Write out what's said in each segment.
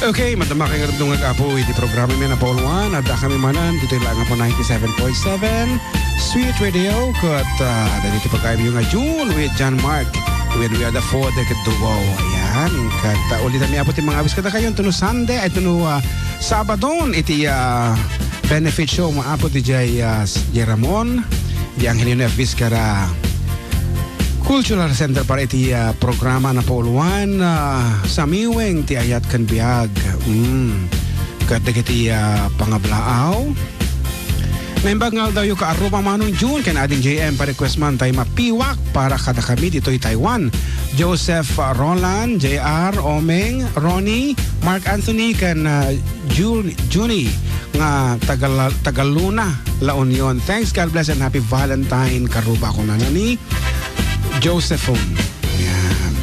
Okay, madama kayo nga apo iti programa mi na Paul 1 at kami manan dito lang po 97.7 Sweet Radio kat dito pa kayo nga June with John Mark when we are the four decade duo. Ayan, kat ulitan mi apo ti mga abis kata kayo tuno Sunday ay tuno Sabadon iti benefit show mo apo ti Jay Ramon di Angelino F. Vizcara Cultural Center para iti programa na Paul 1 sa miweng ti ayat kan biag. Kada kiti pangablaaw. Naimbag nga daw yung kaarupang manong June kan ading JM pa request man tayo mapiwak para kada kami dito i Taiwan. Joseph Roland, JR, Omeng, Ronnie, Mark Anthony kan Juni nga Tagaluna, La Union. Thanks, God bless and happy Valentine karuba ko na ni Josephine. Ayan.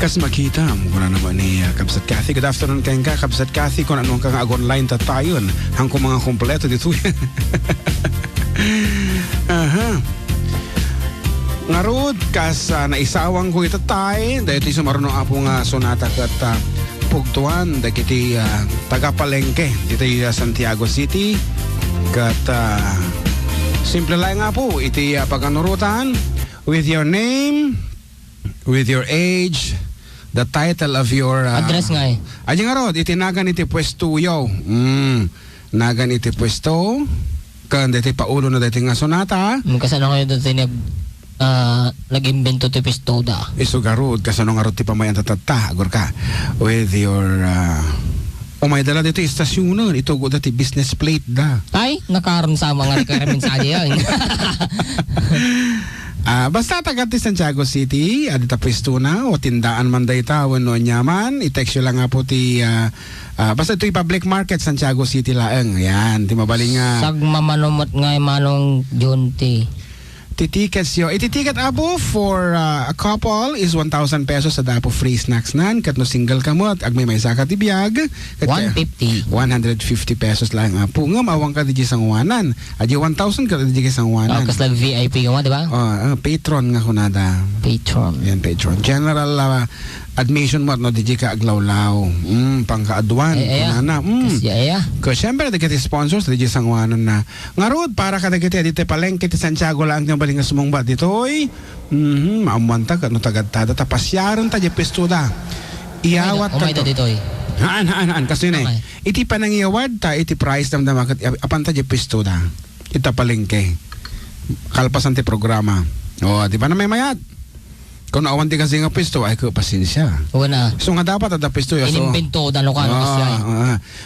Kas makita mo ko na naman ni Kabsat Cathy. Good afternoon kayo ka, Kabsat Cathy. Kung anong kang online tatayon. Hangko mga kumpleto dito. Aha. Ngarod, kas naisawang ko itatay. Dahil ito sumarunong apo nga sonata kat pugtuan. Dahil iti taga-palengke. Dito Santiago City. Kat simple lang nga po. Iti paganurutan. With your name, with your age, the title of your address nga eh. Ayan nga rod, itinagan iti pwesto yo. Nagan iti pwesto. Kanda iti paulo na dati nga sonata. Kasano kayo dati nag-invento ti pwesto da. Isugarod, kasano nga rod ti pamayan tatata. Agor ka. With your may dala dito istasyonan. Ito go dati business plate da. Ay, nakaroon sa mga rekaramensadya yan. Basta taga ti Santiago City, adita pwesto na o tindaan man dayta wenno nyaman, i-text lang nga po ti basta ito public market Santiago City laeng. Yan, ti mabaling nga sagmamanumot nga manong Junti. Titickets yo. Iti-ticket abo for a couple is 1,000 pesos sa dapo free snacks nan. Kat no single kamot, agmay may saka ti biyag. 150. 150 pesos lang apo. Nga mawang ka di sangwanan. Adi 1,000 ka di sangwanan. Kas lang VIP ka mo, di ba? Patron nga kunada. Patron. Yan, patron. General admission mo no di ka aglawlaw. Pangkaaduan. Kunana. Kasi syempre dagiti sponsors di sangwanan na. Ngarod para ka dagiti dito palengke ti Santiago lang ng baling sumong ba dito oy. Maamwanta ka no tagadtada tapasyaran ta di pesto da. Iawat ka to. Dito oy. Haan kasi na iti panang iaward ta iti price damdam apan ta di pesto da. Ita palengke. Kalpasan ti programa. Di ba na may mayat? Kung awan di kasi nga pesto ay ko pasensya. Una. So nga dapat ada pesto ya. Inimbento da lokal kasi.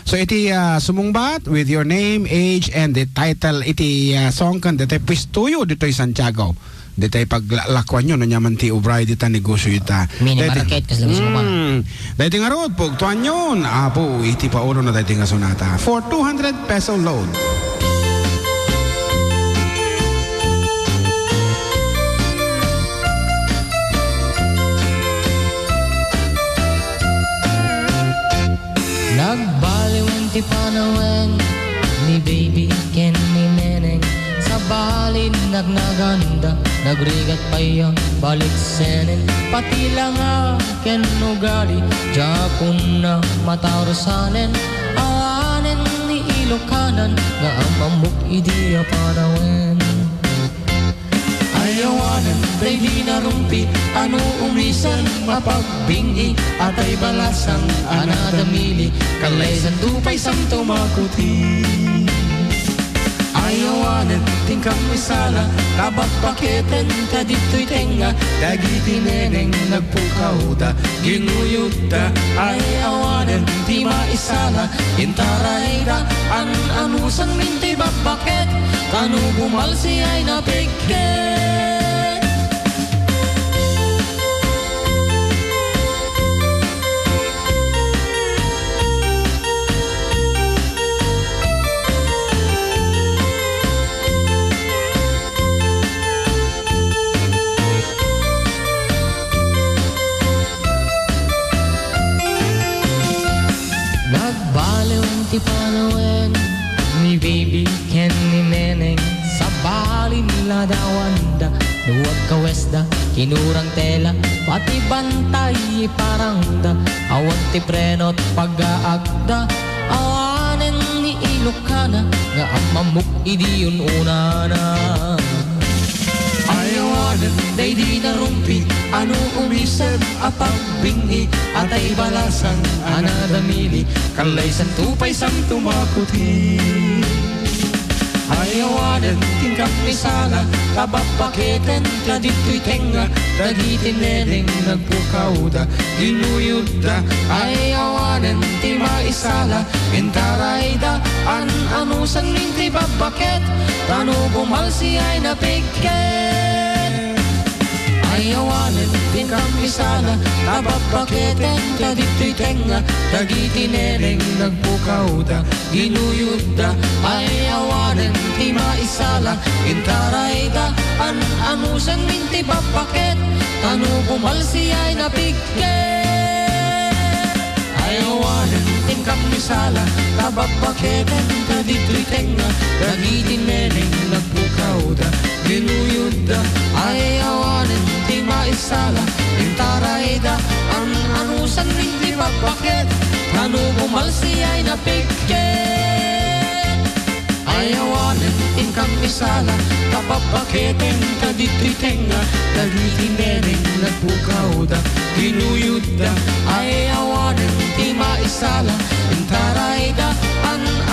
So iti sumungbat with your name, age and the title iti song kan dito pesto yo dito Santiago. Dito paglakwan yo no nyaman ti ubray dita negosyo ita. Mini market kasi labis mo pa. Dito nga rod pugtuan yon. Apo iti paulo na dito nga sonata for 200 peso load. Nagbaliwan ti panawen ni baby ken ni neneng sa balin nagnaganda nagrigat pa yung balik senen pati lang ken ugali Japon na mataurusanen awanen ni Ilokanan nga amamuk idiya panawen ayawanan day di narumpi ano umisan mapagbingi atay balasang anadamili kalaysan dupay sang tumakuti ayawanan tingkang misala kabat paketen ka dito'y tenga dagiti neneng nagpukauda ginuyuda ayawanan di maisala intarayda anusan minti babaket kanu bumalsi ay napikit ti panawen ni baby ken ni neneng sa balin nila dawanda duwag ka wesda Hinurang tela, pati bantay parang da. Awan ti preno't pag-aagda. Awanen ni Ilocana, nga amamuk idiyon unana. Ayawanan, day di narumpi, ano umisad, apagbingi, atay balasan, anadamili, kalay san tupay sang tumakuti. Ayawanan, tingkap ni sala, kabapaketen, kadito'y tenga, dagitin neneng nagpukauda, ginuyuda. Ayawanan, ti maisala, intarayda, anusan minti babaket, tano bumalsi ay napiket. Ayawanan, tingkap ni sala, kabapaketen, kadito'y tenga, dagitin neneng nagpukauda, ginuyuda. Ayawanan, ti maisala, intarayda, anusan minti babaket, tano bumalsi ay napiket. Ayawanan, tingkap ni sala, kabapaketen, kadito'y tenga, dagitin neneng nagpukauda, ginuyuda. Ayawanan, ti maisala, intarayda, anusan minti babaket, tano bumalsi ay napiket. Ayawanan, tingkap ni sala, kabapaketen, kadito'y tenga, dagitin neneng nagpukauda, ginuyuda. Ayawanan, ti maisala, intarayda,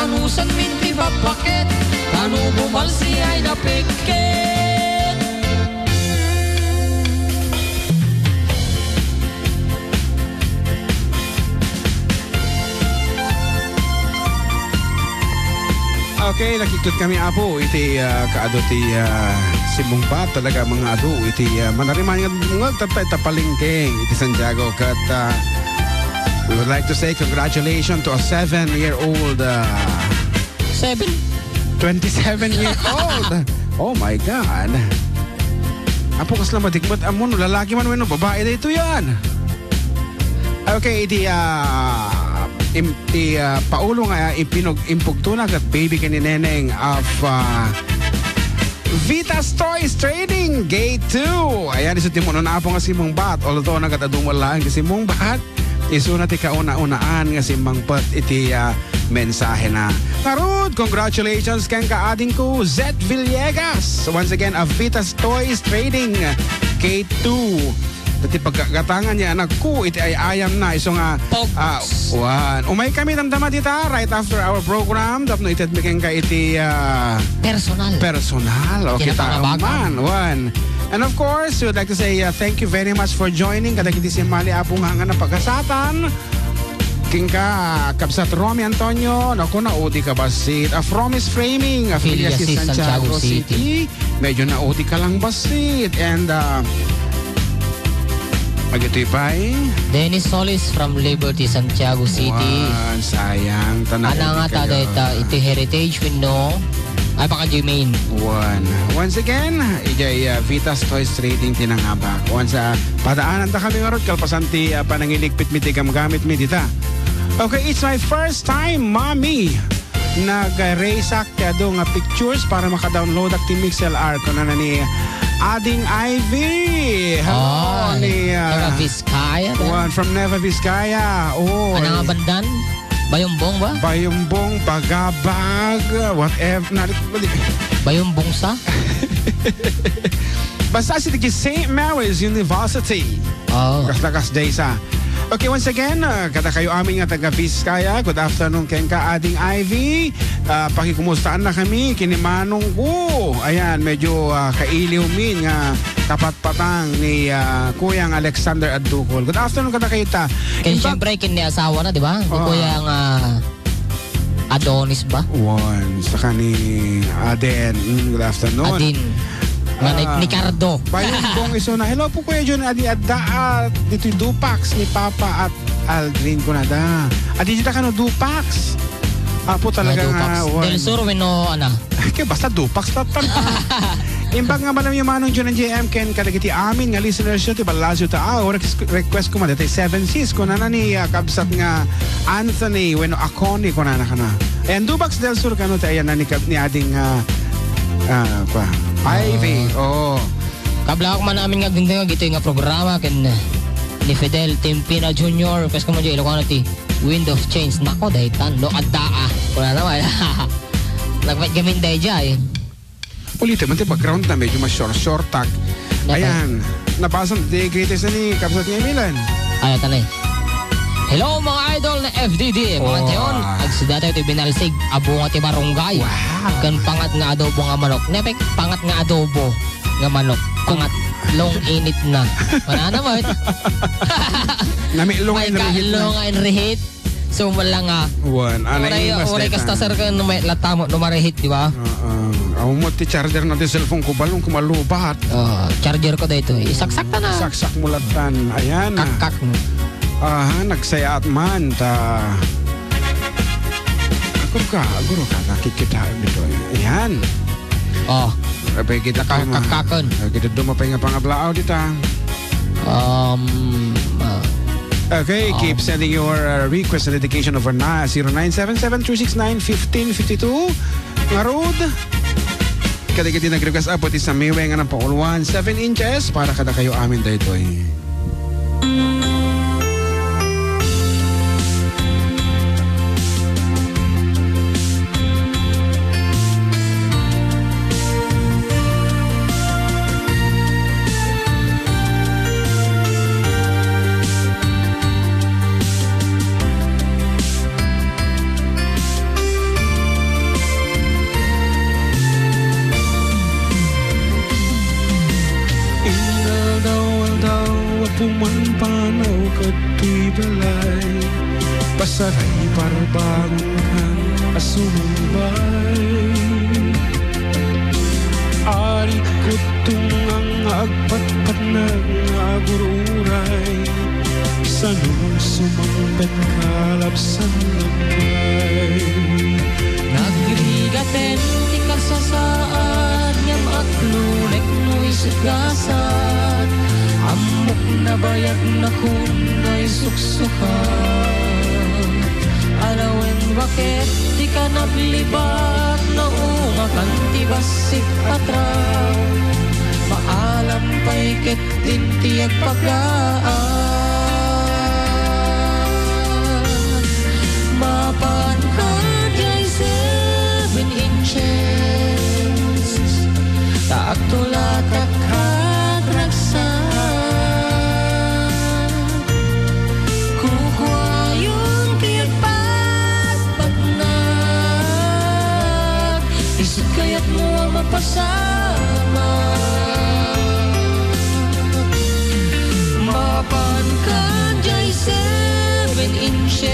anusan minti babaket, tano bumalsi ay napiket. Okay, nakikot kami apo iti kaado ti simbungpat talaga mga ado iti manariman nga tapalingking iti Santiago kat we would like to say congratulations to a 7-year-old 27-year-old. Oh my God. Apo kas lang matikmat amon lalaki man weno babae dito yan. Okay, iti paulo nga impugtuna kat baby kani neneng of Vita's Toys Trading Gate 2. Ayan, iso timo na po nga si Mong Bat. Although nagkatadumalaan kasi Mong Bat, iso na ti kauna-unaan nga si Mang Pat iti mensahe na. Narod, congratulations kang kaading ko, Zed Villegas. Once again, of Vita's Toys Trading Gate 2. Dati pagkagatangan niya anak ko, iti ay ayam na. Iso nga, umay kami damdama dita right after our program. Tapno iti admikin ka iti personal. Okay, man. One. And of course, we would like to say thank you very much for joining. Kadag iti simali apong hanga na pagkasatan. King ka, Kabsat Romy Antonio, naku na uti ka basit. Fromis Framing, Filias Santiago City. Medyo na uti ka lang basit. And, Agitoy pa'y Dennis Solis from Liberty, Santiago City. Wow, sayang. Ana nga tada iti heritage with no. Ay baka Jermaine. Once again, ijay Vita's Toys Trading tinangabak. Once padaanan ta kami ngarot kalpasanti panangiligpit mi tigam gamit mi dita. Okay, it's my first time, mommy. Nag-raysak kado nga pictures para maka-download ak ti MixLR ko na ni Ading Ivy. Hello, Neva Vizcaya. One from Neva Vizcaya. Oh. Ano nga bandan? Bayumbong ba? Bayumbong, Bagabag, whatever. Bayumbong sa? Basta si St. Mary's University. Oh. Kas day sa. Okay, once again, kada kayo aming nga taga Vizcaya. Good afternoon keng ka Ading Ivy. Pakikumustahan na kami, kinimanong ko. Ayan, medyo kailiw min nga kapatpatang ni Kuyang Alexander Adukol. Good afternoon kada kayo ta. Siyempre, kini asawa na, di ba? Kuyang Adonis ba? One, saka ni Aden. Good afternoon. Adin. Ni Cardo. Bayumbong iso na. Hello po Kuya John. Adi adda dito yung Dupax ni Papa at Aldrin ko na da. Adi dito ka no Dupax. Apo talaga nga. Del Sur no ana. Kaya basta Dupax latan. Imbag nga malam yung manong John and JM ken kadagiti amin nga listeners yun ti balasyo ta. Request ko man dito 7Cs ko na ni kabsat nga Anthony weno Akoni ko na kana. Ayan Dupax Del Sur kano ta ayan na ni ading Ivy. Oh. Kabla ako man namin nga ganda nga gito nga programa ken ni Fidel Timpina Jr. Kas kamo jay Ilocano ti Wind of Change. Nako dahil tando addaa. Wala naman. Nagpait gamin dahil jay. Ulitin man ti background na medyo mas short tag. Ayan. Nabasa di greatest na ni Kapsat ni Milan. Ayaw tanay. Hello mga idol na FDD. Mga tayon. Agsidata ito binalsig. Abo nga ti barangay. Wow. Kan pangat nga adobo nga manok. Nepek pangat nga adobo nga manok. Pangat long init na. Wala naman. Nami long and rehit. Long and rehit. So wala nga. One. Oray kasta sir ka may latamo no marehit, di ba? Ako mo ti charger natin cellphone ko balong kumalubat. Charger ko dito. Isaksak na na. Saksak mulatan. Ayan. Kakak mo. Nagsaya at man ta. Guro ka nakikita dito. Ayan. Apay kita kakakon. Kita dumapay nga pangablaaw dito. Okay, keep sending your request and dedication over na 0977-269-1552. Nga road. Kada-kadi nag-request up pati sa Miwe nga ng pauluan 7 inches para kada kayo amin dito eh. Pumanpanaw kato'y balay Pasaray parbangon kan asumambay Ari ko tungang agpatpat ng agururay Sanong sumambet kalapsan labay Nagrigaten ti kasasaan Nyam at lunek no'y sigasat Amok na bayag na kunay suksukan Alawen bakit di ka naglibat Na umakan ti basik atraw Maalam pa'y ket din ti agpagaan Mapan ka jay 7 inches Taak tulak kadragsan Kaya't mo ang mapasama Mapan ka jay 7 inches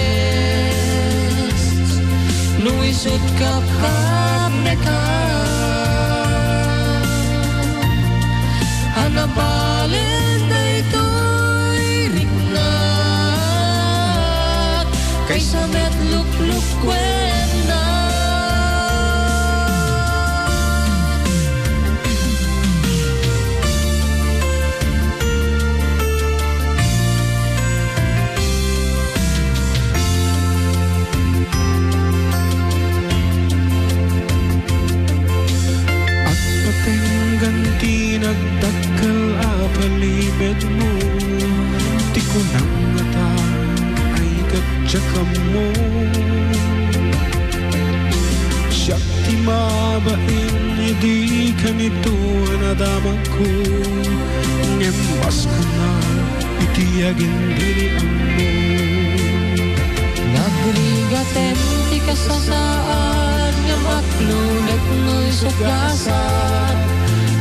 Nuisot ka kapne ka Hanapalin na ito'y rignat Kaysa metluk-luk kwena Nagdakkel apalibet mo Di ko nang mata ay katsaka mo Siyak ti mabain Hindi ka nito nadama ko Ngemas ko na itiyagin dirian mo Nagrigaten ti kasasaan Nga maklunek no'y sugasan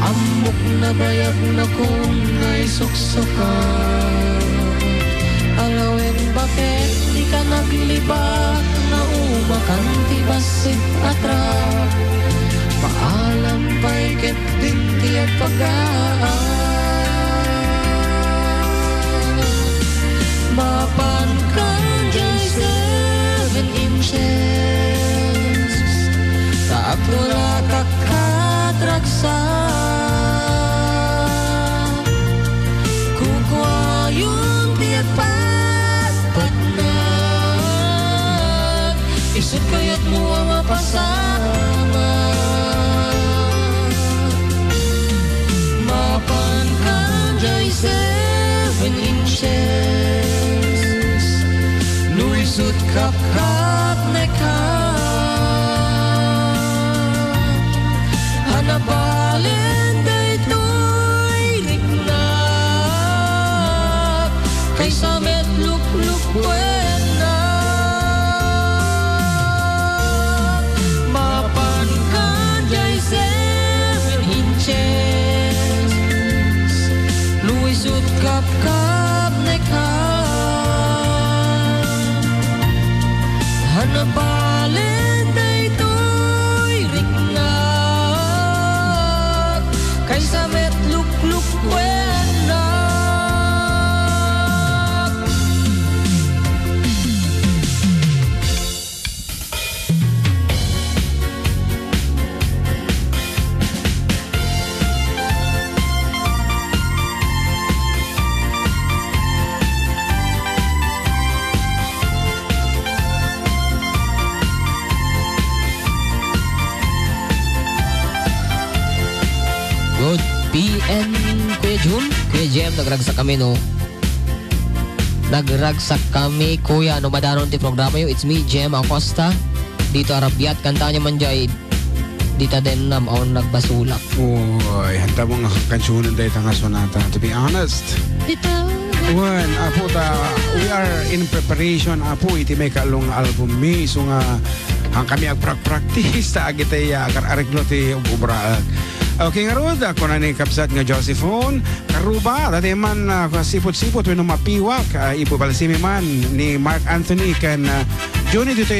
Amok na bayag na kung ngay suksukan Alawen bakit di ka naglibak Na umakan ti basig atrap Maalam pa'y ket din ti agpagaan Mapan ka jay 7 inches Taak tulak kadragsan Kukwayon tiyak patpat Isip kaya't mo ang mapasama Mapan Luisut kap neka Hanapalin daytoy rikna Kaysa met luk-luk wena Mapan ka jay 7 inches Luisut kap neka Hanapalin daytoy rikna Kaysa met luk-luk wena Good PM, Kuya Jun. Kuya Jem, nagragsak kami, no? Nagragsak kami, Kuya. Ano madaron ti programa yun? It's me, Jem Acosta. Dito Arabiat, kanta niya man jay. Dita din na maon nagbasulak. Uy, hanta mo nga kansyonan dahil nga sonata. To be honest. Wan, apo we are in preparation, apo, iti may kalong album mi. So nga, ang kami agprak-practice, ta agitay akar-ariglo ti ubraag. Okay nga rod, ako na ni kapsat nga Josephine. Karuba, dati man sipot-sipot, wino mapiwak. Ipo palasimi man ni Mark Anthony kan Johnny dito